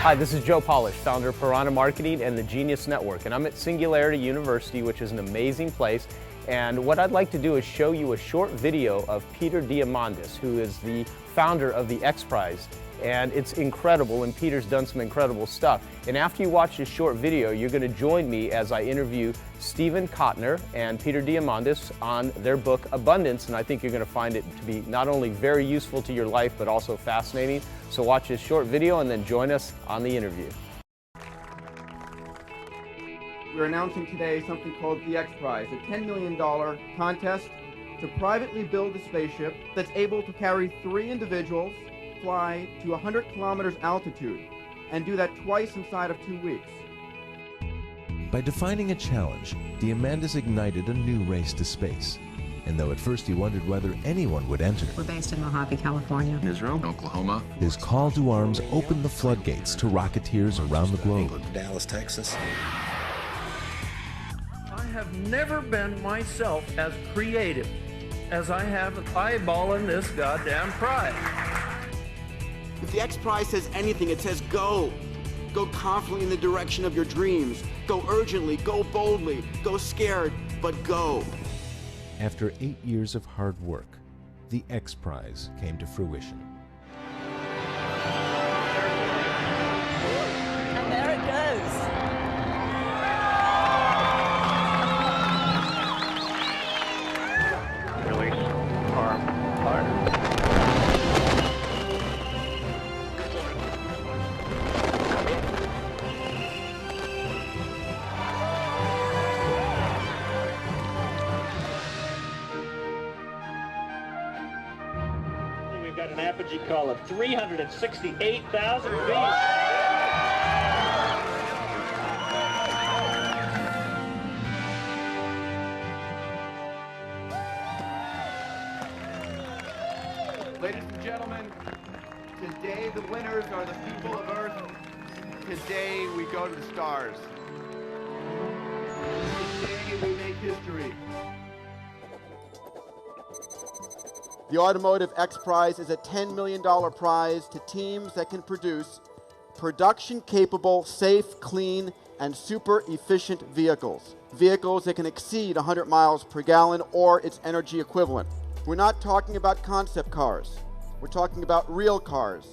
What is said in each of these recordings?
Hi, this is Joe Polish, founder of Piranha Marketing and the Genius Network, and I'm at Singularity University, which is an amazing place. And what I'd like to do is show you a short video of Peter Diamandis, who is the founder of the X Prize. And it's incredible, and Peter's done some incredible stuff. And after you watch this short video, you're going to join me as I interview Stephen Kotner and Peter Diamandis on their book, Abundance, and I think you're going to find it to be not only very useful to your life, but also fascinating. So watch this short video and then join us on the interview. We're announcing today something called the X Prize, a $10 million contest to privately build a spaceship that's able to carry 3 individuals, fly to 100 kilometers altitude, and do that twice inside of 2 weeks. By defining a challenge, Diamandis ignited a new race to space. And though at first he wondered whether anyone would enter, we're based in Mojave, California, Israel, Oklahoma, his call to arms opened the floodgates to rocketeers around the globe. England, Dallas, Texas. I have never been myself as creative as I have eyeballing this goddamn prize. If the X Prize says anything, it says go. Go confidently in the direction of your dreams. Go urgently, go boldly, go scared, but go. After 8 years of hard work, the X Prize came to fruition. And there it goes. Release arm fire. We've got an apogee call of 368,000 feet. Ladies and gentlemen, today the winners are the people of Earth. Today we go to the stars. Today we make history. The Automotive X Prize is a $10 million prize to teams that can produce production-capable, safe, clean, and super efficient vehicles. Vehicles that can exceed 100 miles per gallon or its energy equivalent. We're not talking about concept cars. We're talking about real cars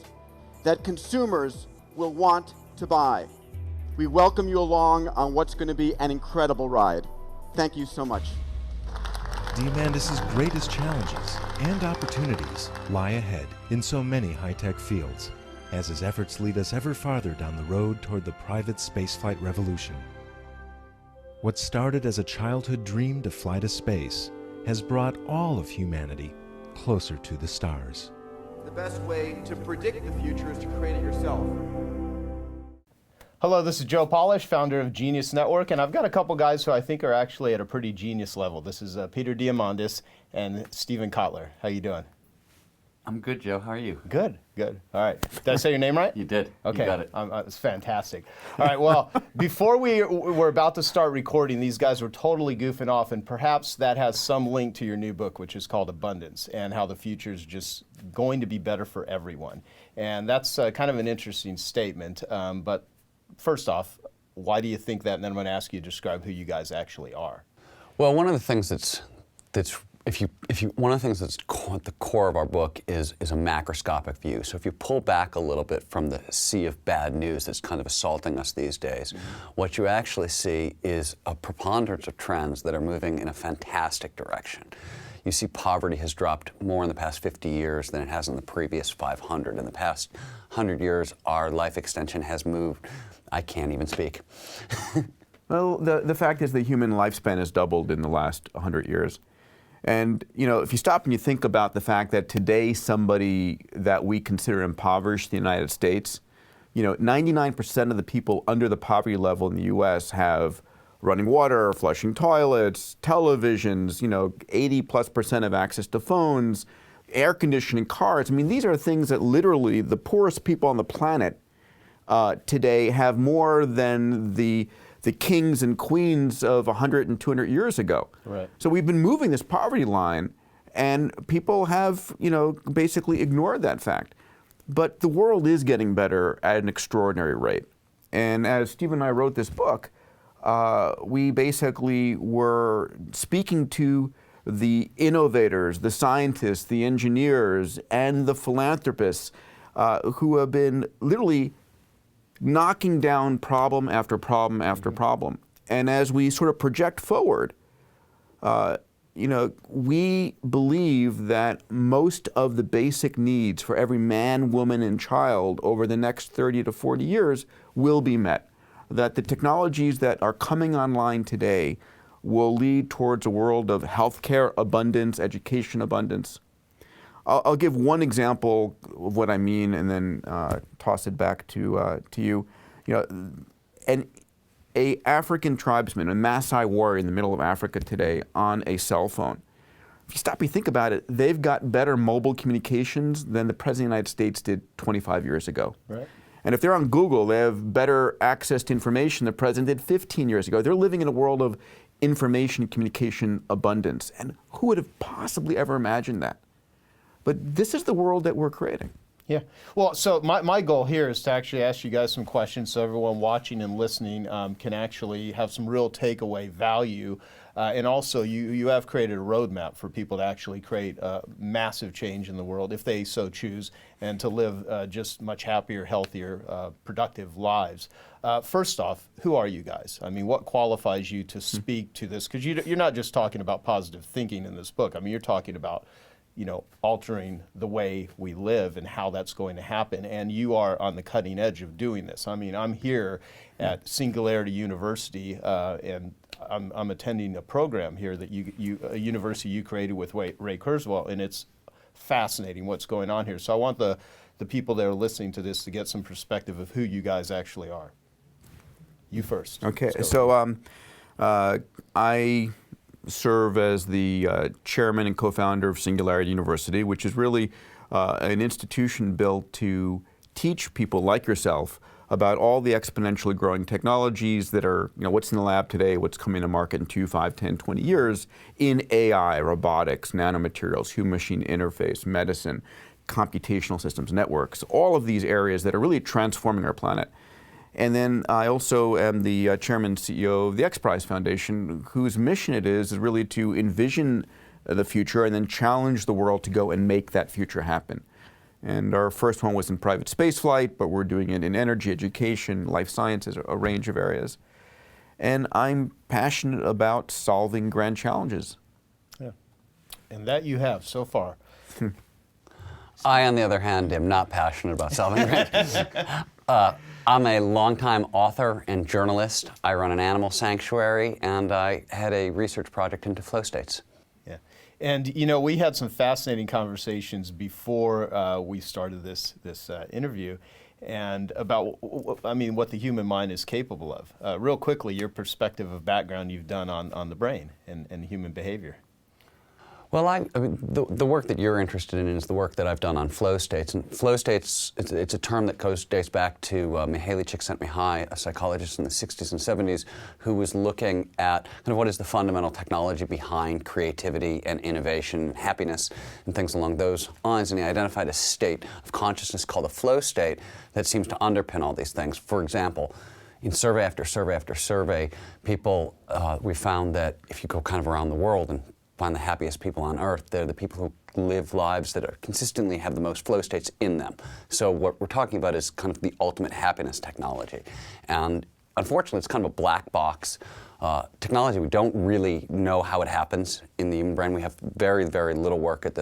that consumers will want to buy. We welcome you along on what's going to be an incredible ride. Thank you so much. Diamandis' greatest challenges and opportunities lie ahead in so many high-tech fields, as his efforts lead us ever farther down the road toward the private spaceflight revolution. What started as a childhood dream to fly to space has brought all of humanity closer to the stars. The best way to predict the future is to create it yourself. Hello, this is Joe Polish, founder of Genius Network, and I've got a couple guys who I think are actually at a pretty genius level. This is Peter Diamandis and Stephen Kotner. How you doing? I'm good, Joe. How are you? Good, good. All right. Did I say your name right? You did. Okay. You got it. It's fantastic. All right, well, before we were about to start recording, these guys were totally goofing off, and perhaps that has some link to your new book, which is called Abundance, and how the future is just going to be better for everyone. And that's kind of an interesting statement, but first off, why do you think that? And then I'm going to ask you to describe who you guys actually are. Well, one of the things that's one of the things that's at the core of our book is a macroscopic view. So if you pull back a little bit from the sea of bad news that's kind of assaulting us these days, what you actually see is a preponderance of trends that are moving in a fantastic direction. You see poverty has dropped more in the past 50 years than it has in the previous 500. In the past 100 years, our life extension has moved. I can't even speak. Well, the fact is the human lifespan has doubled in the last 100 years. And, you know, if you stop and you think about the fact that today somebody that we consider impoverished in the United States, you know, 99% of the people under the poverty level in the U.S. have running water, flushing toilets, televisions, you know, 80+% have access to phones, air conditioning, cars. I mean, these are things that literally the poorest people on the planet today have more than the kings and queens of 100 and 200 years ago. Right. So we've been moving this poverty line, and people have, you know, basically ignored that fact. But the world is getting better at an extraordinary rate. And as Steve and I wrote this book, we basically were speaking to the innovators, the scientists, the engineers, and the philanthropists who have been literally knocking down problem after problem after problem. And as we sort of project forward, we believe that most of the basic needs for every man, woman, and child over the next 30 to 40 years will be met. That the technologies that are coming online today will lead towards a world of healthcare abundance, education abundance. I'll give one example of what I mean, and then toss it back to you. An African tribesman, a Maasai warrior in the middle of Africa today, on a cell phone. If you stop and think about it, they've got better mobile communications than the President of the United States did 25 years ago. Right. And if they're on Google, they have better access to information than the President did 15 years ago. They're living in a world of information communication abundance. And who would have possibly ever imagined that? But this is the world that we're creating. Yeah. Well, so my goal here is to actually ask you guys some questions so everyone watching and listening can actually have some real takeaway value. And also, you have created a roadmap for people to actually create massive change in the world if they so choose, and to live just much happier, healthier, productive lives. First off, who are you guys? I mean, what qualifies you to speak to this? Because you're not just talking about positive thinking in this book. I mean, you're talking about altering the way we live and how that's going to happen. And you are on the cutting edge of doing this. I mean, I'm here at Singularity University, and I'm attending a program here that a university you created with Ray Kurzweil, and it's fascinating what's going on here. So I want the people that are listening to this to get some perspective of who you guys actually are. You first. Okay, so I serve as the chairman and co-founder of Singularity University, which is really an institution built to teach people like yourself about all the exponentially growing technologies that are, what's in the lab today, what's coming to market in 2, 5, 10, 20 years in AI, robotics, nanomaterials, human-machine interface, medicine, computational systems, networks, all of these areas that are really transforming our planet. And then I also am the chairman and CEO of the X Prize Foundation, whose mission it is really to envision the future and then challenge the world to go and make that future happen. And our first one was in private spaceflight, but we're doing it in energy, education, life sciences, a range of areas. And I'm passionate about solving grand challenges. Yeah. And that you have so far. I, on the other hand, am not passionate about solving grand I'm a longtime author and journalist. I run an animal sanctuary, and I had a research project into flow states. Yeah, and we had some fascinating conversations before we started this interview, and about what the human mind is capable of. Real quickly, your perspective of background you've done on the brain and human behavior. Well, I mean, the work that you're interested in is the work that I've done on flow states. And flow states, it's a term that dates back to Mihaly Csikszentmihalyi, a psychologist in the 60s and 70s, who was looking at kind of what is the fundamental technology behind creativity and innovation and happiness and things along those lines. And he identified a state of consciousness called a flow state that seems to underpin all these things. For example, in survey after survey after survey, people, we found that if you go kind of around the world and find the happiest people on earth, they're the people who live lives that are consistently have the most flow states in them. So what we're talking about is kind of the ultimate happiness technology. And unfortunately, it's kind of a black box technology. We don't really know how it happens in the human brain. We have very, very little work at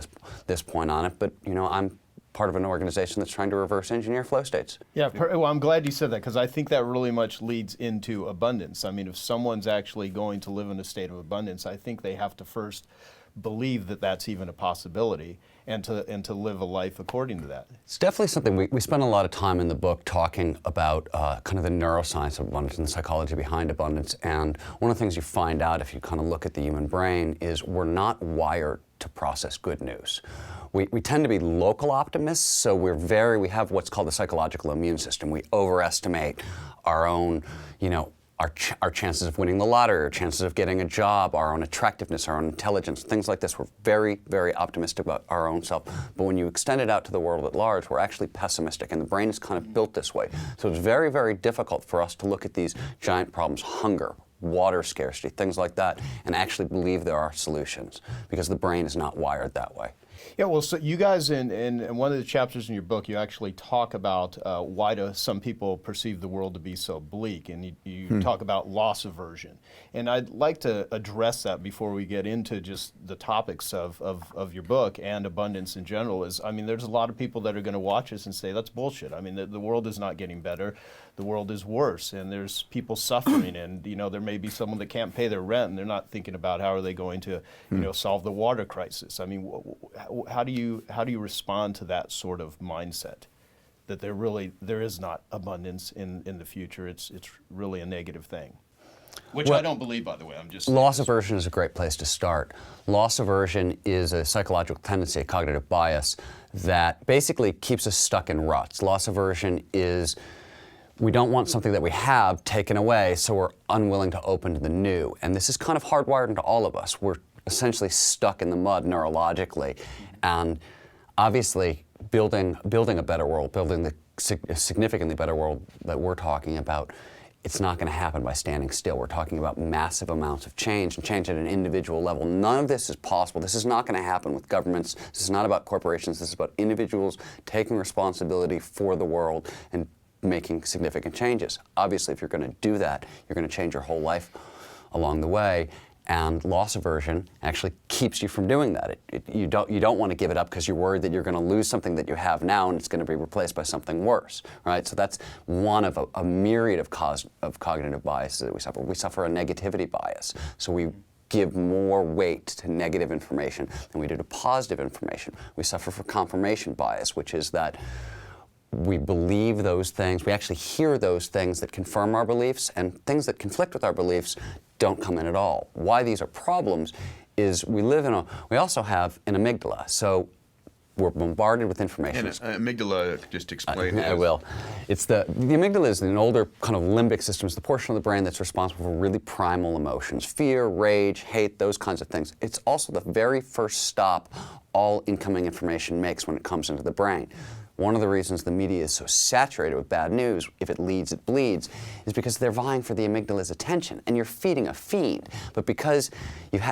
this point on it. But I'm part of an organization that's trying to reverse engineer flow states. Yeah, well, I'm glad you said that, because I think that really much leads into abundance. I mean, if someone's actually going to live in a state of abundance, I think they have to first believe that that's even a possibility, and to live a life according to that. It's definitely something we spend a lot of time in the book talking about kind of the neuroscience of abundance and the psychology behind abundance. And one of the things you find out if you kind of look at the human brain is we're not wired to process good news. We tend to be local optimists, so we have what's called the psychological immune system. We overestimate our own, our chances of winning the lottery, our chances of getting a job, our own attractiveness, our own intelligence, things like this. We're very, very optimistic about our own self. But when you extend it out to the world at large, we're actually pessimistic, and the brain is kind of built this way. So it's very, very difficult for us to look at these giant problems, hunger, water scarcity, things like that, and actually believe there are solutions, because the brain is not wired that way. Yeah, well, so you guys, in one of the chapters in your book, you actually talk about why do some people perceive the world to be so bleak, and you talk about loss aversion. And I'd like to address that before we get into just the topics of your book and abundance in general. I mean, there's a lot of people that are going to watch us and say, that's bullshit. I mean, the world is not getting better. The world is worse, and there's people suffering, and there may be someone that can't pay their rent, and they're not thinking about how are they going to solve the water crisis. I mean, how do you respond to that sort of mindset, that there is not abundance in the future? It's really a negative thing, which I don't believe, by the way. I'm just loss aversion is a great place to start. Loss aversion is a psychological tendency, a cognitive bias that basically keeps us stuck in ruts. Loss aversion is we don't want something that we have taken away, so we're unwilling to open to the new. And this is kind of hardwired into all of us. We're essentially stuck in the mud neurologically. And obviously, building a better world, building the significantly better world that we're talking about, it's not going to happen by standing still. We're talking about massive amounts of change, and change at an individual level. None of this is possible. This is not going to happen with governments. This is not about corporations. This is about individuals taking responsibility for the world and making significant changes. Obviously, if you're going to do that, you're going to change your whole life along the way. And loss aversion actually keeps you from doing that. You don't want to give it up because you're worried that you're going to lose something that you have now and it's going to be replaced by something worse, right? So that's one of a myriad of cognitive biases that we suffer. We suffer a negativity bias. So we give more weight to negative information than we do to positive information. We suffer from confirmation bias, which is that we believe those things, we actually hear those things that confirm our beliefs, and things that conflict with our beliefs don't come in at all. Why these are problems is we also have an amygdala. So we're bombarded with information. And amygdala, just explain it. I will. It's the amygdala is an older kind of limbic system. It's the portion of the brain that's responsible for really primal emotions, fear, rage, hate, those kinds of things. It's also the very first stop all incoming information makes when it comes into the brain. One of the reasons the media is so saturated with bad news, if it leads, it bleeds, is because they're vying for the amygdala's attention, and you're feeding a fiend. But because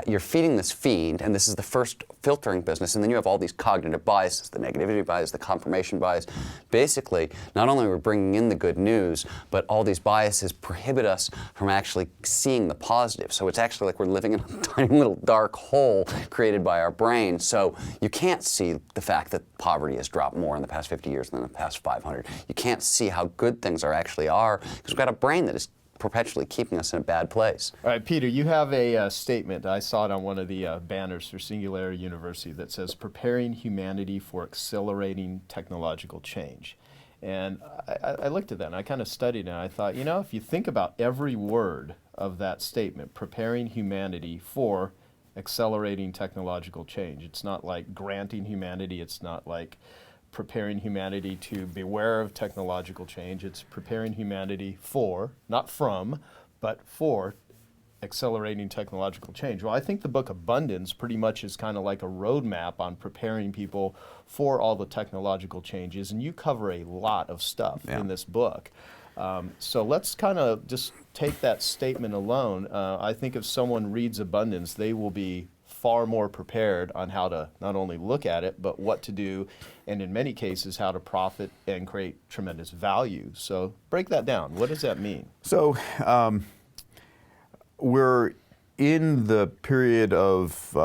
you're feeding this fiend, and this is the first filtering business, and then you have all these cognitive biases, the negativity bias, the confirmation bias. Basically, not only are we bringing in the good news, but all these biases prohibit us from actually seeing the positive. So it's actually like we're living in a tiny little dark hole created by our brain. So you can't see the fact that poverty has dropped more in the past 50 years than the past 500. You can't see how good things actually are because we've got a brain that is perpetually keeping us in a bad place. All right, Peter, you have a statement. I saw it on one of the banners for Singularity University that says, preparing humanity for accelerating technological change. And I looked at that and I kind of studied it and I thought, if you think about every word of that statement, preparing humanity for accelerating technological change, it's not like granting humanity, it's not like preparing humanity to beware of technological change. It's preparing humanity for, not from, but for accelerating technological change. Well, I think the book Abundance pretty much is kind of like a roadmap on preparing people for all the technological changes, and you cover a lot of stuff in this book. So let's kind of just take that statement alone. I think if someone reads Abundance, they will be far more prepared on how to not only look at it, but what to do, and in many cases, how to profit and create tremendous value. So break that down. What does that mean? So we're in the period of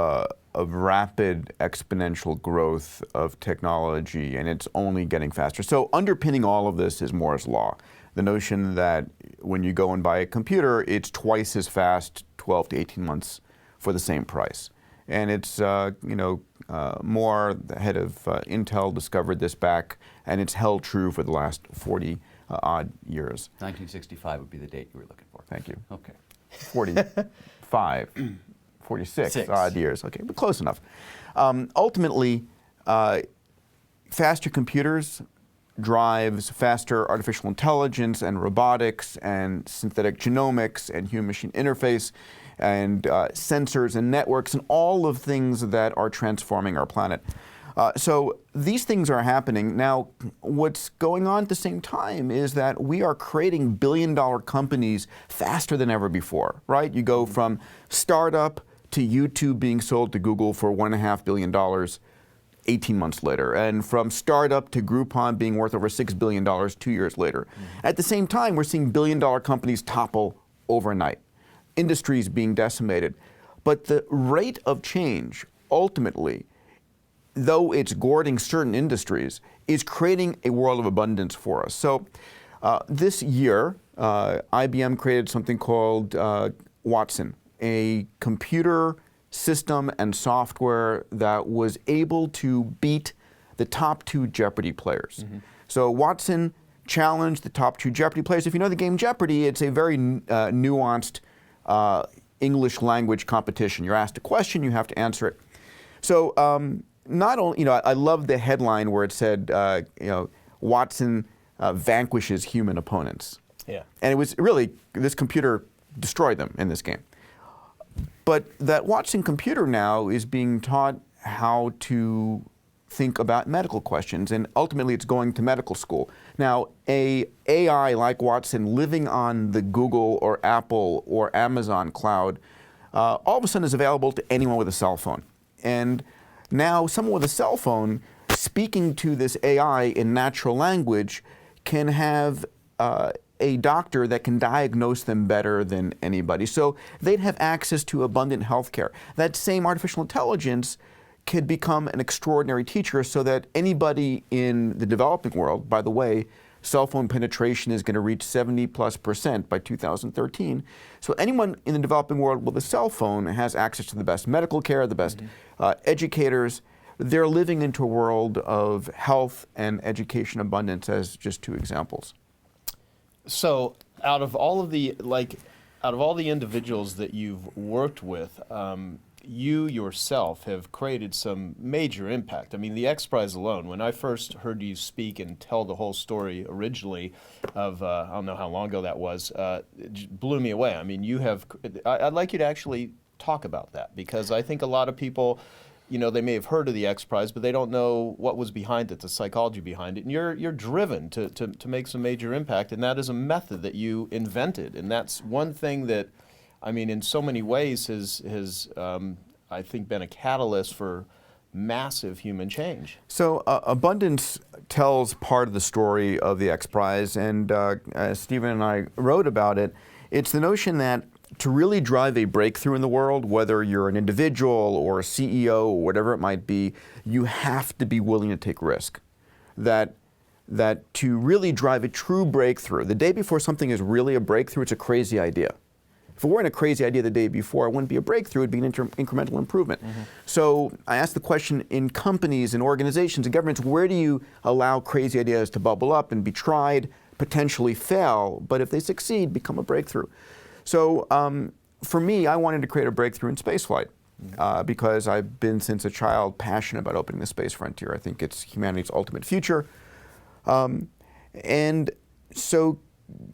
rapid exponential growth of technology, and it's only getting faster. So underpinning all of this is Moore's Law. The notion that when you go and buy a computer, it's twice as fast, 12 to 18 months for the same price. And it's, Moore, the head of Intel, discovered this back, and it's held true for the last 40 odd years. 1965 would be the date you were looking for. Thank you. Okay. 45, 46 odd years. Okay, but close enough. Ultimately, faster computers drives faster artificial intelligence and robotics and synthetic genomics and human-machine interface and sensors and networks and all of things that are transforming our planet. So these things are happening. Now, what's going on at the same time is that we are creating billion-dollar companies faster than ever before, right? You go from startup to YouTube being sold to Google for $1.5 billion 18 months later, and from startup to Groupon being worth over $6 billion 2 years later. At the same time, we're seeing billion-dollar companies topple overnight, industries being decimated. But the rate of change, ultimately, though it's goring certain industries, is creating a world of abundance for us. So this year, IBM created something called Watson, a computer system and software that was able to beat the top 2 Jeopardy players. So Watson challenged the top 2 Jeopardy players. If you know the game Jeopardy, it's a very nuanced English language competition. You're asked a question, you have to answer it. So not only, I love the headline where it said, Watson vanquishes human opponents. Yeah. And it was really, this computer destroyed them in this game. But that Watson computer now is being taught how to think about medical questions, and ultimately it's going to medical school. Now, a AI like Watson living on the Google or Apple or Amazon cloud all of a sudden is available to anyone with a cell phone. And now someone with a cell phone speaking to this AI in natural language can have a doctor that can diagnose them better than anybody. So they'd have access to abundant health care. That same artificial intelligence could become an extraordinary teacher so that anybody in the developing world, by the way, cell phone penetration is going to reach 70+% by 2013. So anyone in the developing world with a cell phone has access to the best medical care, the best educators. They're living into a world of health and education abundance as just 2 examples. So out of all the individuals that you've worked with, you yourself have created some major impact. I mean, the X Prize alone, when I first heard you speak and tell the whole story originally of, I don't know how long ago that was, it blew me away. I mean, I'd like you to actually talk about that, because I think a lot of people, they may have heard of the X Prize, but they don't know what was behind it, the psychology behind it. And you're driven to make some major impact, and that is a method that you invented. And that's one thing that, I mean, in so many ways has I think, been a catalyst for massive human change. So abundance tells part of the story of the X Prize, and as Stephen and I wrote about it, it's the notion that to really drive a breakthrough in the world, whether you're an individual or a CEO or whatever it might be, you have to be willing to take risk. That to really drive a true breakthrough, the day before something is really a breakthrough, it's a crazy idea. If it weren't a crazy idea the day before, it wouldn't be a breakthrough, it'd be an incremental improvement. So I asked the question, in companies and organizations and governments, where do you allow crazy ideas to bubble up and be tried, potentially fail, but if they succeed, become a breakthrough? So for me, I wanted to create a breakthrough in spaceflight because I've been since a child passionate about opening the space frontier. I think it's humanity's ultimate future. And so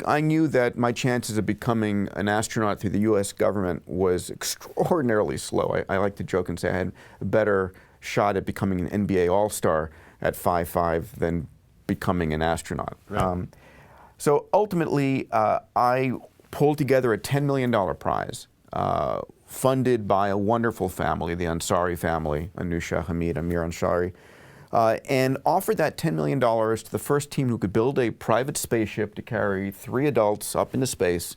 I knew that my chances of becoming an astronaut through the US government was extraordinarily slow. I like to joke and say I had a better shot at becoming an NBA All-Star at 5'5" than becoming an astronaut. Right. So ultimately, I pulled together a $10 million prize funded by a wonderful family, the Ansari family, Anusha, Hamid, Amir Ansari, and offered that $10 million to the first team who could build a private spaceship to carry 3 adults up into space,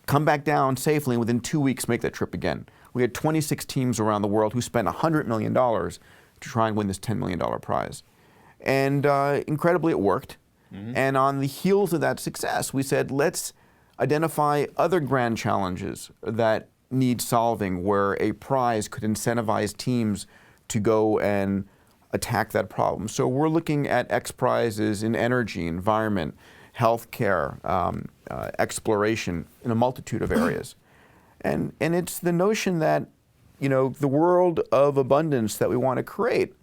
come back down safely, and within 2 weeks make that trip again. We had 26 teams around the world who spent $100 million to try and win this $10 million prize. And incredibly, it worked. And on the heels of that success, we said, let's identify other grand challenges that need solving, where a prize could incentivize teams to go and attack that problem. So we're looking at X Prizes in energy, environment, healthcare, exploration, in a multitude of areas. And it's the notion that, the world of abundance that we want to create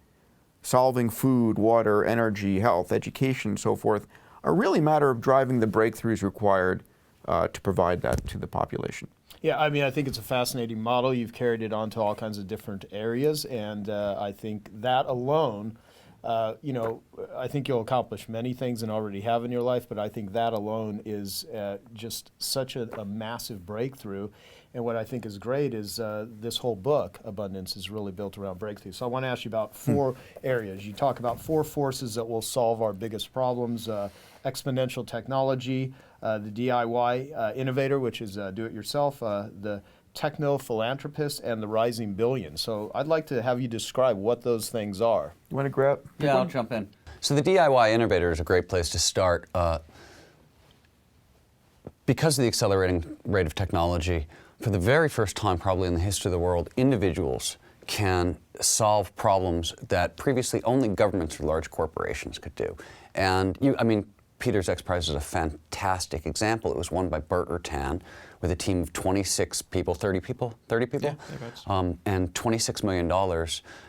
solving food, water, energy, health, education, and so forth, are really a matter of driving the breakthroughs required to provide that to the population. Yeah, I mean, I think it's a fascinating model. You've carried it on to all kinds of different areas, and I think that alone, you know, I think you'll accomplish many things and already have in your life, but I think that alone is just such a massive breakthrough. And what I think is great is this whole book, Abundance, is really built around breakthrough. So I want to ask you about 4 areas. You talk about 4 forces that will solve our biggest problems: exponential technology, the DIY innovator, which is do-it-yourself, the Techno Philanthropist, and the rising billion. So I'd like to have you describe what those things are. You want to grab? Yeah, I'll jump in. So the DIY innovator is a great place to start. Because of the accelerating rate of technology, for the very first time probably in the history of the world, individuals can solve problems that previously only governments or large corporations could do. And I mean, Peter's X Prize is a fantastic example. It was won by Bert Rutan with a team of 26 people, 30 people? Yeah, and $26 million,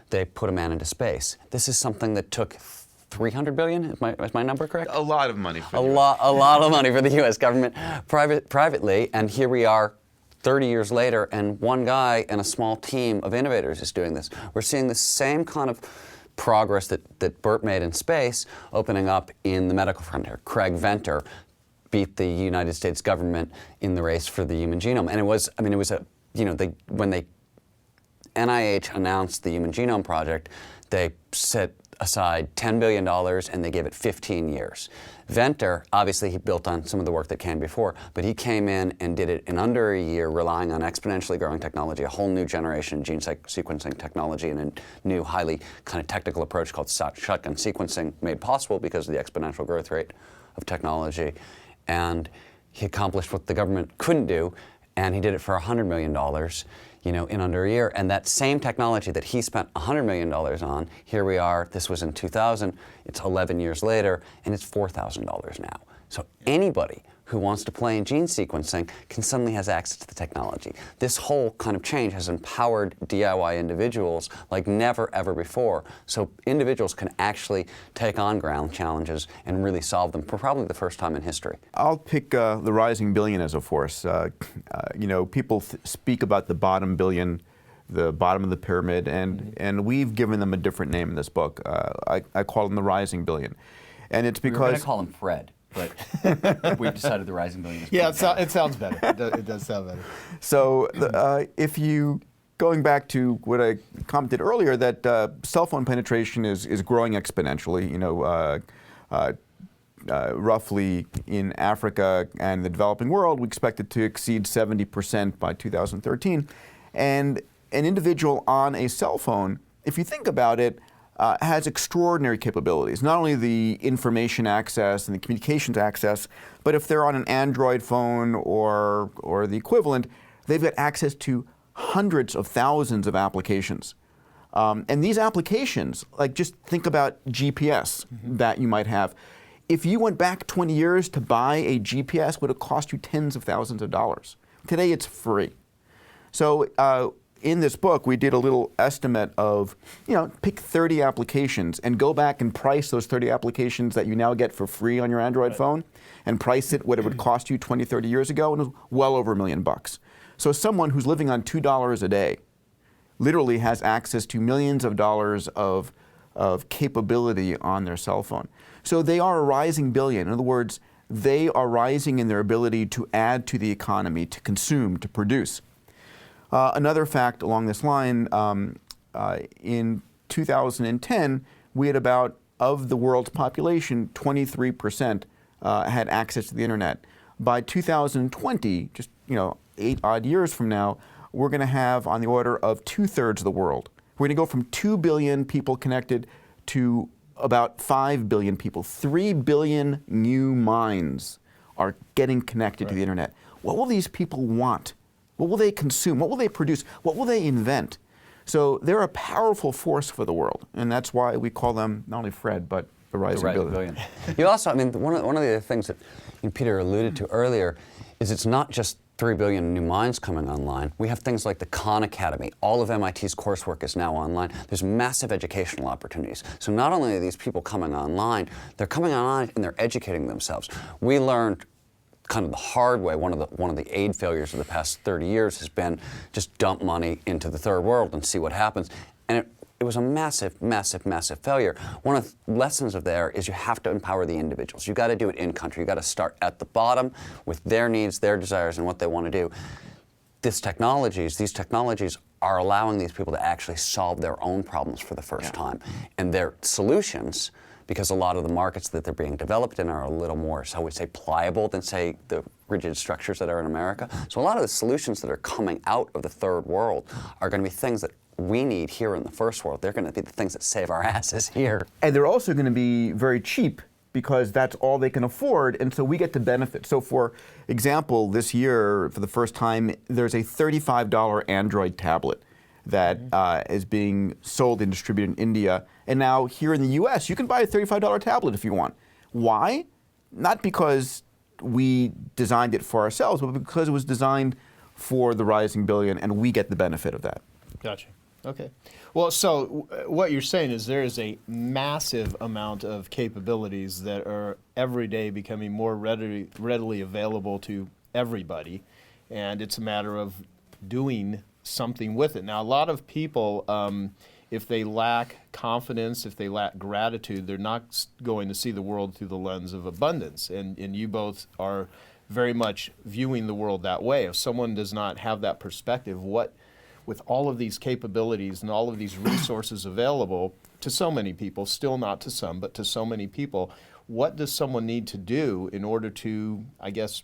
they put a man into space. This is something that took $300 billion, is my number correct? A lot of money for a lot of money for the U.S. government privately, and here we are 30 years later, and one guy and a small team of innovators is doing this. We're seeing the same kind of progress that Bert made in space opening up in the medical frontier. Craig Venter beat the United States government in the race for the human genome, and it was when NIH announced the Human Genome Project, they set aside $10 billion and they gave it 15 years. Venter, obviously he built on some of the work that came before, but he came in and did it in under a year, relying on exponentially growing technology, a whole new generation of gene sequencing technology, and a new highly kind of technical approach called shotgun sequencing made possible because of the exponential growth rate of technology. And he accomplished what the government couldn't do, and he did it for $100 million. In under a year. And that same technology that he spent $100 million on, here we are, this was in 2000, it's 11 years later, and it's $4,000 now. So anybody who wants to play in gene sequencing can suddenly has access to the technology. This whole kind of change has empowered DIY individuals like never, ever before. So individuals can actually take on ground challenges and really solve them for probably the first time in history. I'll pick the rising billion as a force. People speak about the bottom billion, the bottom of the pyramid, and we've given them a different name in this book. I call them the rising billion. And it's because... We're going to call him Fred. But we've decided the rising billion is... Yeah, it sounds better. It does sound better. So if you, going back to what I commented earlier, that cell phone penetration is growing exponentially. Roughly in Africa and the developing world, we expect it to exceed 70% by 2013. And an individual on a cell phone, if you think about it, has extraordinary capabilities. Not only the information access and the communications access, but if they're on an Android phone or the equivalent, they've got access to hundreds of thousands of applications. And these applications, like just think about GPS that you might have. If you went back 20 years to buy a GPS, it would have cost you tens of thousands of dollars. Today it's free. So in this book, we did a little estimate of, pick 30 applications and go back and price those 30 applications that you now get for free on your Android phone and price it what it would cost you 20, 30 years ago, and it was well over $1 million. So someone who's living on $2 a day literally has access to millions of dollars of capability on their cell phone. So they are a rising billion. In other words, they are rising in their ability to add to the economy, to consume, to produce. Another fact along this line, in 2010, we had about, of the world's population, 23% had access to the internet. By 2020, just 8 odd years from now, we're going to have on the order of 2/3 of the world. We're going to go from 2 billion people connected to about 5 billion people. 3 billion new minds are getting connected to the internet. What will these people want? What will they consume? What will they produce? What will they invent? So they're a powerful force for the world, and that's why we call them not only Fred, but the rising billion. You also, one of the other things that Peter alluded to earlier is it's not just 3 billion new mines coming online. We have things like the Khan Academy. All of MIT's coursework is now online. There's massive educational opportunities. So not only are these people coming online, they're coming online and they're educating themselves. We learned kind of the hard way, one of the aid failures of the past 30 years has been just dump money into the third world and see what happens. And it was a massive, massive, massive failure. One of the lessons of there is you have to empower the individuals. You've got to do it in country. You've got to start at the bottom with their needs, their desires, and what they want to do. These technologies are allowing these people to actually solve their own problems for the first time. And their solutions, because a lot of the markets that they're being developed in are a little more, so I would say, pliable than, say, the rigid structures that are in America. So a lot of the solutions that are coming out of the third world are going to be things that we need here in the first world. They're going to be the things that save our asses here. And they're also going to be very cheap because that's all they can afford, and so we get to benefit. So for example, this year, for the first time, there's a $35 Android tablet that is being sold and distributed in India. And now here in the US, you can buy a $35 tablet if you want. Why? Not because we designed it for ourselves, but because it was designed for the rising billion, and we get the benefit of that. Gotcha. Okay. Well, so what you're saying is there is a massive amount of capabilities that are every day becoming more readily available to everybody, and it's a matter of doing something with it. Now, a lot of people, if they lack confidence, if they lack gratitude, they're not going to see the world through the lens of abundance. And you both are very much viewing the world that way. If someone does not have that perspective, with all of these capabilities and all of these resources available to so many people, still not to some, but to so many people, what does someone need to do in order to, I guess,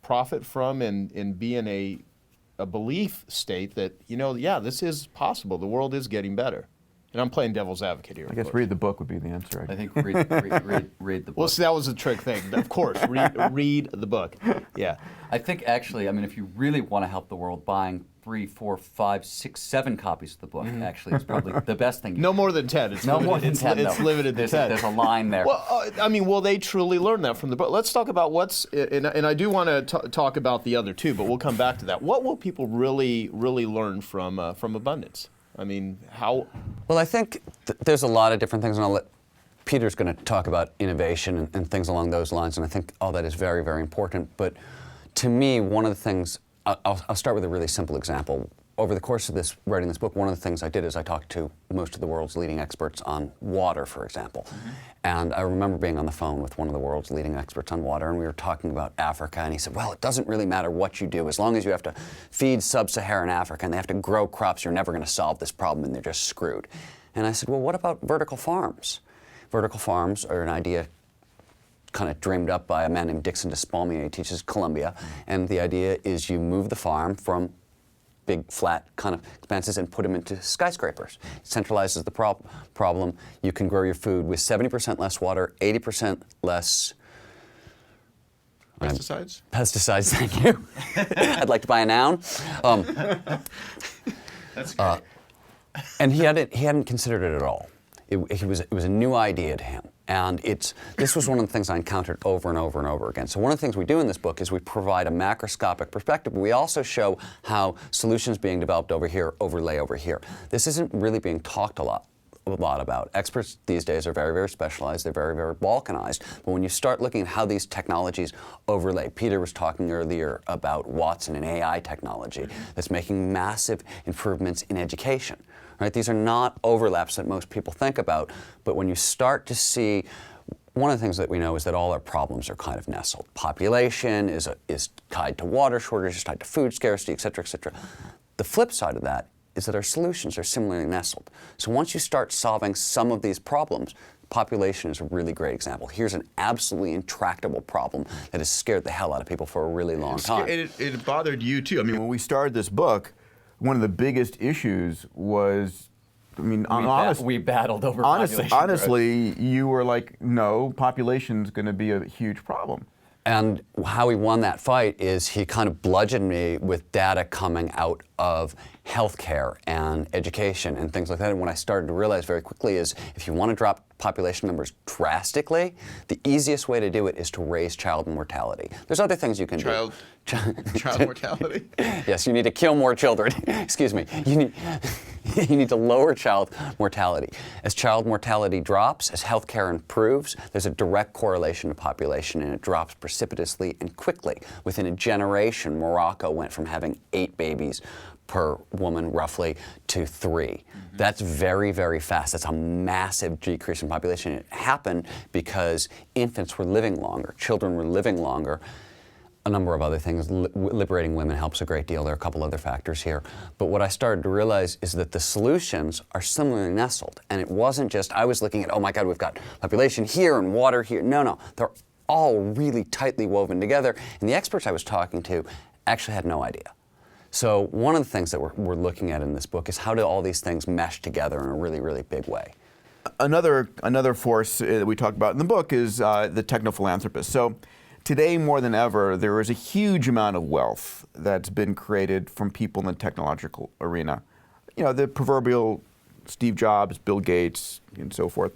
profit from and be in a belief state that, this is possible. The world is getting better. And I'm playing devil's advocate here. I guess read the book would be the answer. I think read the book. Well, see, that was a trick thing. Of course, read the book. Yeah. I think actually, if you really want to help the world, buying 3, 4, 5, 6, 7 copies of the book actually is probably the best thing. No more than 10. It's limited to 10. There's a line there. Well, will they truly learn that from the book? Let's talk about and I do want to talk about the other two, but we'll come back to that. What will people really learn from abundance? How? Well, I think there's a lot of different things, and I'll let Peter's going to talk about innovation and things along those lines, and I think all that is very, very important. But to me, one of the things, I'll start with a really simple example. Over the course of writing this book, one of the things I did is I talked to most of the world's leading experts on water, for example. And I remember being on the phone with one of the world's leading experts on water, and we were talking about Africa, and he said, well, it doesn't really matter what you do. As long as you have to feed sub-Saharan Africa and they have to grow crops, you're never going to solve this problem, and they're just screwed. And I said, well, what about vertical farms? Vertical farms are an idea kind of dreamed up by a man named Dixon Despalmier. He teaches at Columbia, and the idea is you move the farm from big, flat kind of expanses and put them into skyscrapers. It centralizes the problem. You can grow your food with 70% less water, 80% less pesticides? Pesticides, thank you. I'd like to buy a noun. That's great. And he hadn't considered it at all. It was a new idea to him. And this was one of the things I encountered over and over and over again. So one of the things we do in this book is we provide a macroscopic perspective, but we also show how solutions being developed over here overlay over here. This isn't really being talked a lot about. Experts these days are very, very specialized. They're very, very balkanized. But when you start looking at how these technologies overlay, Peter was talking earlier about Watson and AI technology that's making massive improvements in education. Right? These are not overlaps that most people think about, but when you start to see, one of the things that we know is that all our problems are kind of nestled. Population is tied to water shortages, tied to food scarcity, et cetera, et cetera. The flip side of that is that our solutions are similarly nestled. So once you start solving some of these problems, population is a really great example. Here's an absolutely intractable problem that has scared the hell out of people for a really long time. It bothered you too. When we started this book, one of the biggest issues was, we battled over population. Honestly, you were like, no, population's going to be a huge problem. And how he won that fight is he kind of bludgeoned me with data coming out of healthcare and education and things like that. And what I started to realize very quickly is if you want to drop population numbers drastically, the easiest way to do it is to raise child mortality. There's other things you can do. Child mortality? Yes, you need to kill more children. Excuse me. You need to lower child mortality. As child mortality drops, as healthcare improves, there's a direct correlation to population, and it drops precipitously and quickly. Within a generation, Morocco went from having 8 babies per woman roughly to 3. That's very, very fast. That's a massive decrease in population. It happened because infants were living longer, children were living longer. A number of other things. Liberating women helps a great deal. There are a couple other factors here. But what I started to realize is that the solutions are similarly nestled. And it wasn't just, I was looking at, oh my God, we've got population here and water here. No, they're all really tightly woven together. And the experts I was talking to actually had no idea. So one of the things that we're looking at in this book is how do all these things mesh together in a really, really big way. Another force that we talk about in the book is the Techno Philanthropist. So today, more than ever, there is a huge amount of wealth that's been created from people in the technological arena. You know, the proverbial Steve Jobs, Bill Gates, and so forth.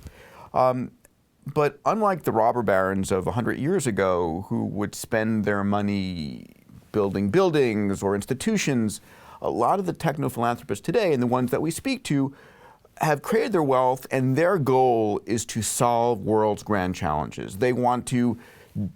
But unlike the robber barons of 100 years ago who would spend their money building buildings or institutions, a lot of the techno philanthropists today, and the ones that we speak to, have created their wealth, and their goal is to solve world's grand challenges. They want to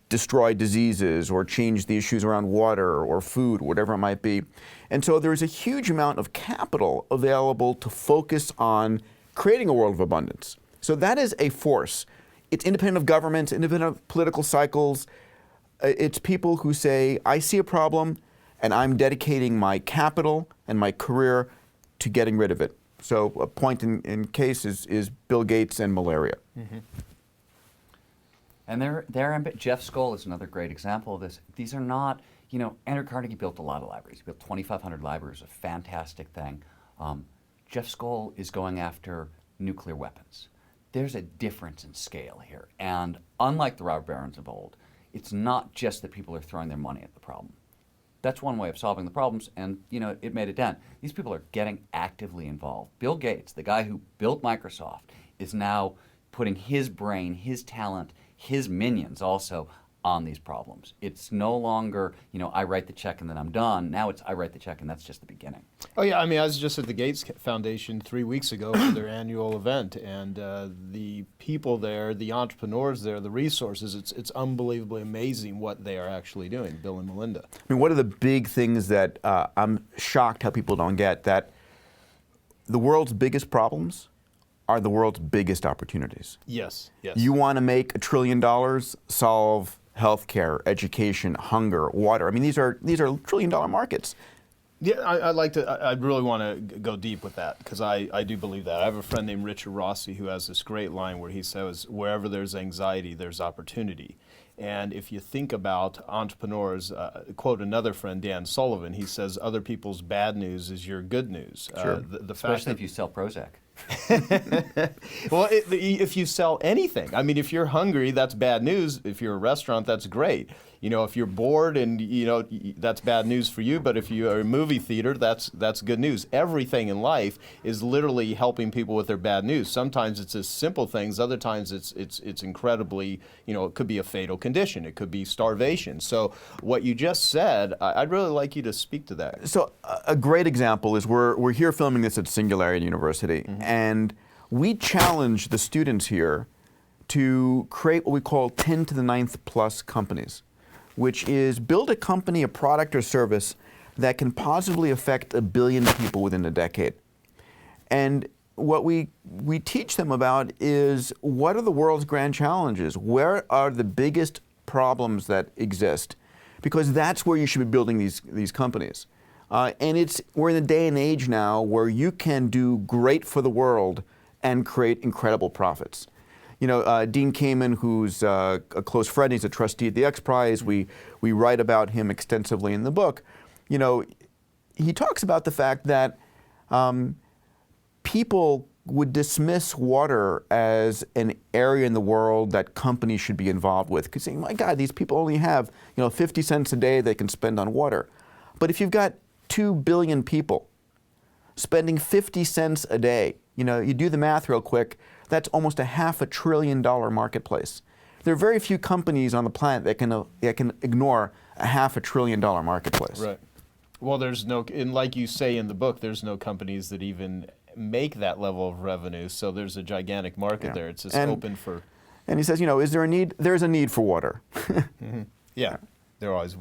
destroy diseases or change the issues around water or food, whatever it might be. And so there's a huge amount of capital available to focus on creating a world of abundance. So that is a force. It's independent of governments, independent of political cycles. It's people who say, I see a problem and I'm dedicating my capital and my career to getting rid of it. So a point in case is Bill Gates and malaria. Mm-hmm. And Jeff Skoll is another great example of this. These are not, you know, Andrew Carnegie built a lot of libraries. He built 2,500 libraries, a fantastic thing. Jeff Skoll is going after nuclear weapons. There's a difference in scale here. And unlike the robber barons of old, it's not just that people are throwing their money at the problem. That's one way of solving the problems, and you know, it made a dent. These people are getting actively involved. Bill Gates, the guy who built Microsoft, is now putting his brain, his talent, his minions also on these problems. It's no longer, you know, I write the check and then I'm done. Now it's I write the check and that's just the beginning. Oh yeah, I mean, I was just at the Gates Foundation 3 weeks ago for their annual event, and the people there, the entrepreneurs there, the resources, it's unbelievably amazing what they are actually doing, Bill and Melinda. I mean, one of the big things that I'm shocked how people don't get, that the world's biggest problems are the world's biggest opportunities. Yes, yes. You want to make $1 trillion, solve healthcare, education, hunger, water. I mean, these are $1 trillion markets. Yeah, I really want to go deep with that, because I do believe that. I have a friend named Richard Rossi who has this great line where he says, wherever there's anxiety, there's opportunity. And if you think about entrepreneurs, quote another friend, Dan Sullivan, he says, other people's bad news is your good news. Sure. Especially if you sell Prozac. Well, if you sell anything, I mean, if you're hungry, that's bad news. If you're a restaurant, that's great. You know, if you're bored and, you know, that's bad news for you, but if you're a movie theater, that's good news. Everything in life is literally helping people with their bad news. Sometimes it's as simple things, other times it's incredibly, you know, it could be a fatal condition, it could be starvation. So what you just said, I'd really like you to speak to that. So a great example is we're here filming this at Singularity University, and we challenge the students here to create what we call 10 to the 9th plus companies, which is build a company, a product or service that can positively affect 1 billion people within a decade. And what we teach them about is, what are the world's grand challenges? Where are the biggest problems that exist? Because that's where you should be building these companies. And we're in a day and age now where you can do great for the world and create incredible profits. You know, Dean Kamen, who's a close friend, he's a trustee at the X Prize. We write about him extensively in the book. You know, he talks about the fact that people would dismiss water as an area in the world that companies should be involved with, because saying, my God, these people only have, you know, 50 cents a day they can spend on water. But if you've got 2 billion people spending 50 cents a day. You know, you do the math real quick, that's almost a $500 billion marketplace. There are very few companies on the planet that can ignore a $500 billion marketplace. Right. Well, there's no, and like you say in the book, there's no companies that even make that level of revenue, so there's a gigantic market there. It's just open for... And he says, you know, is there a need? There's a need for water. Yeah, there always...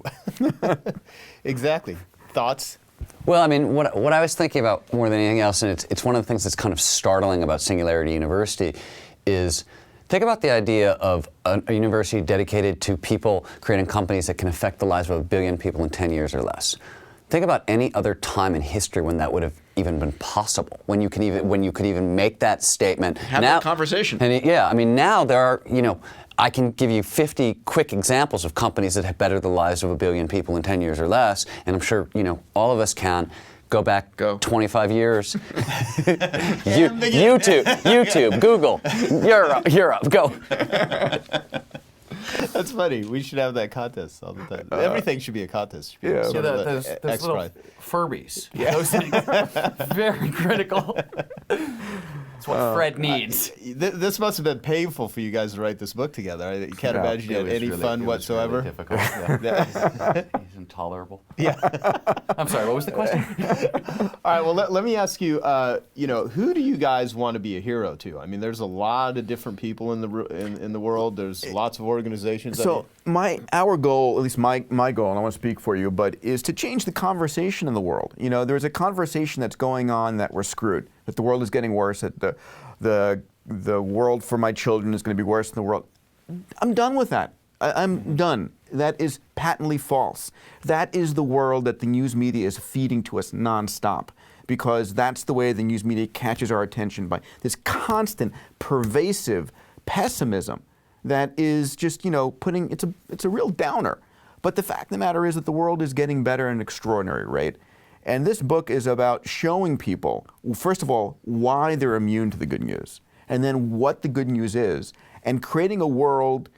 Exactly. Thoughts? Well, I mean, what I was thinking about more than anything else, and it's one of the things that's kind of startling about Singularity University, is think about the idea of a university dedicated to people creating companies that can affect the lives of 1 billion people in 10 years or less. Think about any other time in history when that would have even been possible, when you could even make that statement. Have that conversation. And yeah, I mean, now there are, you know, I can give you 50 quick examples of companies that have bettered the lives of 1 billion people in 10 years or less, and I'm sure, you know, all of us can. Go back 25 years. YouTube, Google, Europe, go. That's funny. We should have that contest all the time. Everything should be a contest. Yeah. So those little Furbies. Yeah. Those things are very critical. That's what Fred needs. This must have been painful for you guys to write this book together. You can't imagine you had any fun whatsoever. Really difficult. Yeah. He's intolerable. Yeah. I'm sorry, what was the question? All right, well, let me ask you, you know, who do you guys want to be a hero to? I mean, there's a lot of different people in the world. There's lots of organizations. So our goal, at least my goal, and I want to speak for you, but is to change the conversation in the world. You know, there's a conversation that's going on that we're screwed, that the world is getting worse, that the world for my children is going to be worse than the world. I'm done with that. I'm done. That is patently false. That is the world that the news media is feeding to us nonstop, because that's the way the news media catches our attention, by this constant, pervasive pessimism that is just, you know, it's a real downer. But the fact of the matter is that the world is getting better at an extraordinary rate. And this book is about showing people, first of all, why they're immune to the good news, and then what the good news is, and creating a world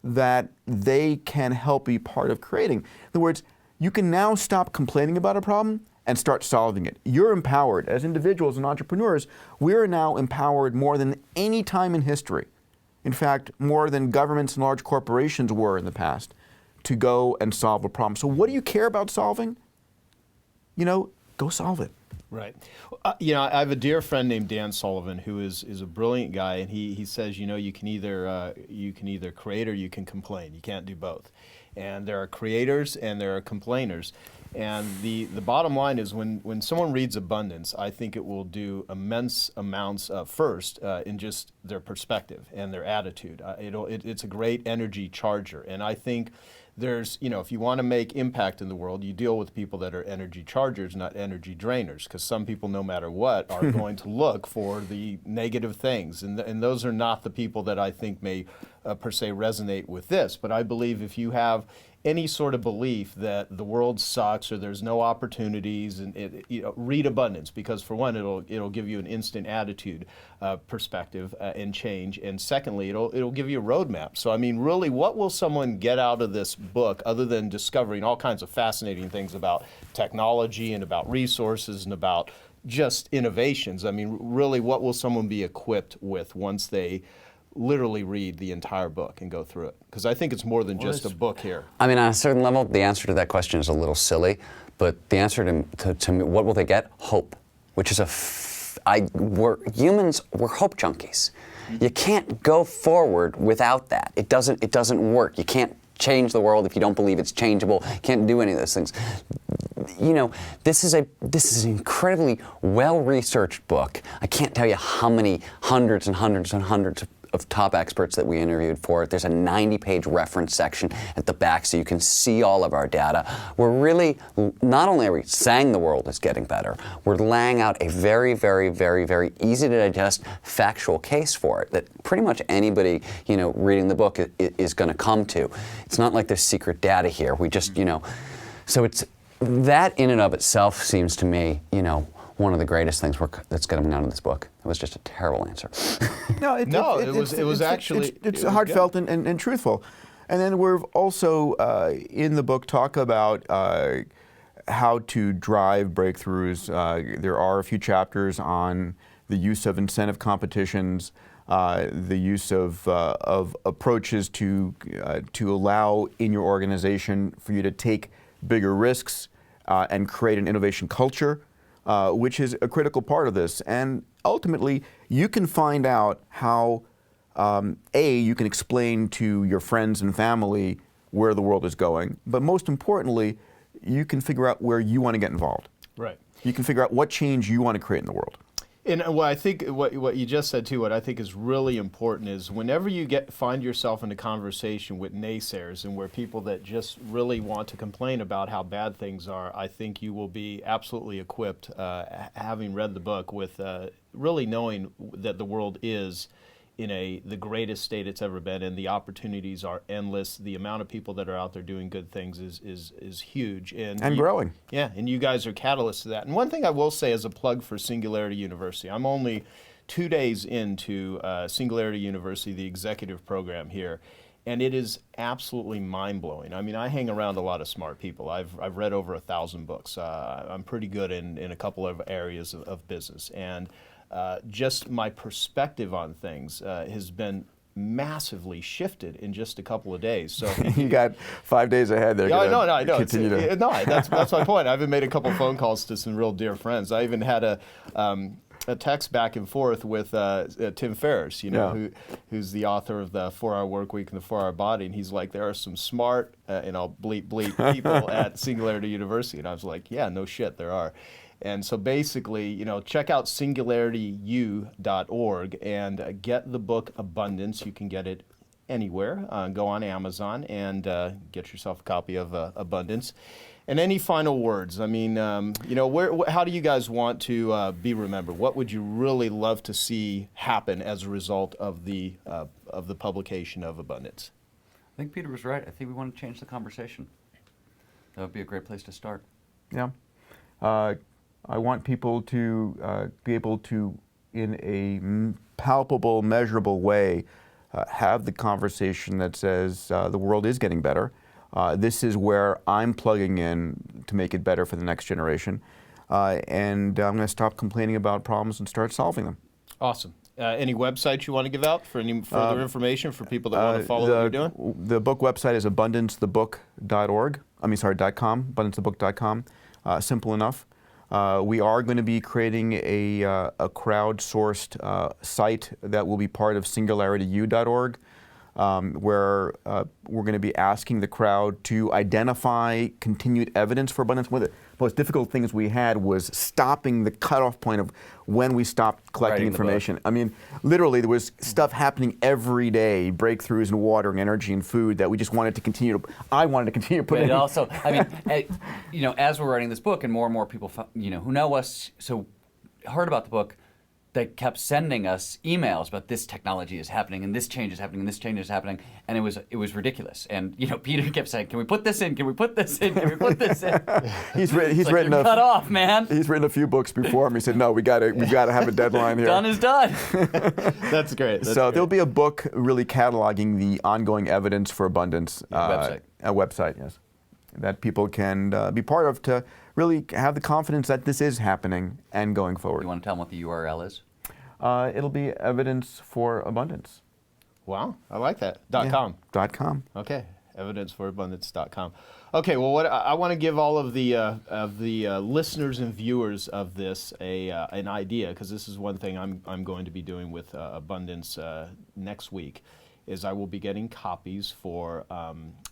that they can help be part of creating. In other words, you can now stop complaining about a problem and start solving it. You're empowered. As individuals and entrepreneurs, we're now empowered more than any time in history. In fact, more than governments and large corporations were in the past, to go and solve a problem. So what do you care about solving? You know, go solve it. Right. You know, I have a dear friend named Dan Sullivan who is a brilliant guy, and he says, you know, you can either create or you can complain. You can't do both. And there are creators and there are complainers. And the bottom line is, when someone reads abundance, I think it will do immense amounts first in just their perspective and their attitude. It's a great energy charger, and I think there's, you know, if you want to make impact in the world, you deal with people that are energy chargers, not energy drainers, because some people, no matter what, are going to look for the negative things, and those are not the people that I think may per se resonate with this. But I believe if you have any sort of belief that the world sucks or there's no opportunities, and you know, read abundance, because for one, it'll give you an instant attitude perspective and change, and secondly, it'll give you a roadmap. So I mean, really, what will someone get out of this book other than discovering all kinds of fascinating things about technology and about resources and about just innovations? I mean, really, what will someone be equipped with once they literally read the entire book and go through it? Because I think it's more than just a book here. I mean, on a certain level, the answer to that question is a little silly, but the answer to me, what will they get? Hope, which is we're humans, we're hope junkies. You can't go forward without that. It doesn't work. You can't change the world if you don't believe it's changeable. You can't do any of those things. You know, this is an incredibly well-researched book. I can't tell you how many hundreds and hundreds and hundreds of top experts that we interviewed for it. There's a 90-page reference section at the back so you can see all of our data. We're really, not only are we saying the world is getting better, we're laying out a very, very, very, very easy to digest factual case for it that pretty much anybody, you know, reading the book is going to come to. It's not like there's secret data here. We just, you know, so it's, that in and of itself seems to me, you know, one of the greatest things that's coming out of this book. It was just a terrible answer. It was actually heartfelt and truthful. And then we've also in the book talk about how to drive breakthroughs. There are a few chapters on the use of incentive competitions, the use of approaches to allow in your organization for you to take bigger risks and create an innovation culture, which is a critical part of this. And ultimately, you can find out how, you can explain to your friends and family where the world is going, but most importantly, you can figure out where you want to get involved. Right. You can figure out what change you want to create in the world. And what I think, what you just said too, what I think is really important is whenever you find yourself in a conversation with naysayers and where people that just really want to complain about how bad things are, I think you will be absolutely equipped, having read the book, with really knowing that the world is in the greatest state it's ever been, and the opportunities are endless. The amount of people that are out there doing good things is huge. And growing. Yeah, and you guys are catalysts to that. And one thing I will say as a plug for Singularity University, I'm only 2 days into Singularity University, the executive program here, and it is absolutely mind-blowing. I mean, I hang around a lot of smart people. I've read over 1,000 books. I'm pretty good in a couple of areas of business. And just my perspective on things has been massively shifted in just a couple of days. So you got 5 days ahead there. Yeah, no, I know. That's my point. I've even made a couple phone calls to some real dear friends. I even had a text back and forth with Tim Ferriss, who's the author of the 4-Hour Work Week and the 4-Hour Body, and he's like, there are some smart, and I'll bleep people at Singularity University, and I was like, yeah, no shit, there are. And so basically, check out singularityu.org and get the book Abundance. You can get it anywhere. Go on Amazon and get yourself a copy of Abundance. And any final words? I mean, how do you guys want to be remembered? What would you really love to see happen as a result of the publication of Abundance? I think Peter was right. I think we want to change the conversation. That would be a great place to start. Yeah. I want people to be able to, in a palpable, measurable way, have the conversation that says the world is getting better. This is where I'm plugging in to make it better for the next generation. And I'm going to stop complaining about problems and start solving them. Awesome. Any websites you want to give out for any further information for people that want to follow what you're doing? The book website is abundancethebook.org. .com, abundancethebook.com. Simple enough. We are going to be creating a crowdsourced site that will be part of singularityU.org, where we're going to be asking the crowd to identify continued evidence for abundance. One of the most difficult things we had was stopping the cutoff point of when we stopped collecting information. I mean, literally, there was stuff happening every day, breakthroughs in water and energy and food that we just wanted to continue to, I wanted to continue to put in. But also, I mean, as we're writing this book and more people, who know us, so heard about the book, they kept sending us emails about this technology is happening and this change is happening and this change is happening, and it was ridiculous. And Peter kept saying, "Can we put this in? Can we put this in? Can we put this in?" He's written you're cut off, man. He's written a few books before me. He said, "No, we got to have a deadline here." Done is done. That's great. There'll be a book really cataloging the ongoing evidence for abundance. Website. A website, yes, that people can be part of to really have the confidence that this is happening and going forward. You want to tell them what the URL is? It'll be Evidence for Abundance. Wow, I like that. .com. .com. Okay, evidenceforabundance.com. Okay, well, what I want to give all of the listeners and viewers of this an idea, because this is one thing I'm going to be doing with Abundance next week, is I will be getting copies for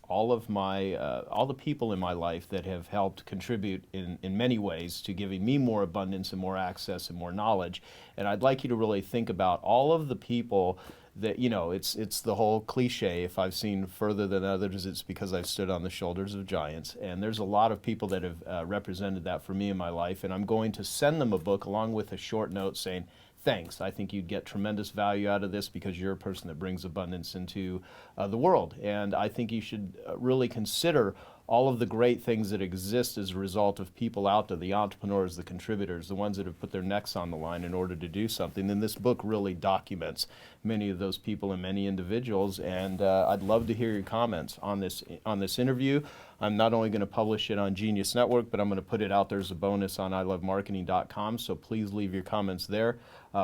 all the people in my life that have helped contribute in many ways to giving me more abundance and more access and more knowledge. And I'd like you to really think about all of the people that, it's the whole cliche, if I've seen further than others, it's because I've stood on the shoulders of giants. And there's a lot of people that have represented that for me in my life. And I'm going to send them a book along with a short note saying, thanks. I think you'd get tremendous value out of this because you're a person that brings abundance into the world. And I think you should really consider all of the great things that exist as a result of people out there, the entrepreneurs, the contributors, the ones that have put their necks on the line in order to do something. And this book really documents many of those people and many individuals. And I'd love to hear your comments on this interview. I'm not only going to publish it on Genius Network, but I'm going to put it out there as a bonus on ilovemarketing.com, so please leave your comments there.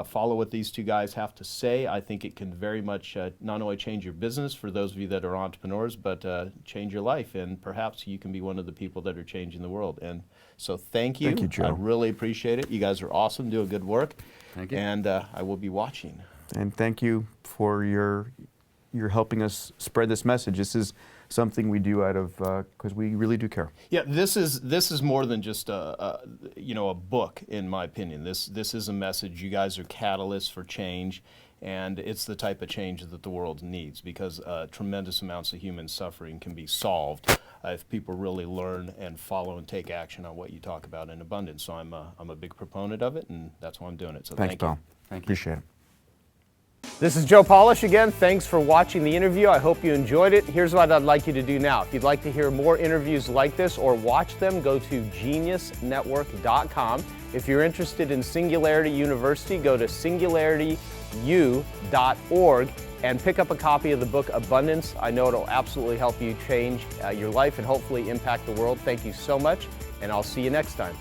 Follow what these two guys have to say. I think it can very much not only change your business for those of you that are entrepreneurs, but change your life, and perhaps you can be one of the people that are changing the world. And so thank you. Thank you, Joe. I really appreciate it. You guys are awesome, doing good work. Thank you. And I will be watching. And thank you for your helping us spread this message. This is something we do out of because we really do care. Yeah, this is more than just a book, in my opinion. This is a message. You guys are catalysts for change, and it's the type of change that the world needs, because tremendous amounts of human suffering can be solved if people really learn and follow and take action on what you talk about in abundance. So I'm a big proponent of it, and that's why I'm doing it. So Thanks, thank Bill. you. Thank you. Appreciate it. This is Joe Polish again. Thanks for watching the interview. I hope you enjoyed it. Here's what I'd like you to do now. If you'd like to hear more interviews like this or watch them, go to geniusnetwork.com. If you're interested in Singularity University, go to singularityU.org and pick up a copy of the book Abundance. I know it'll absolutely help you change your life and hopefully impact the world. Thank you so much, and I'll see you next time.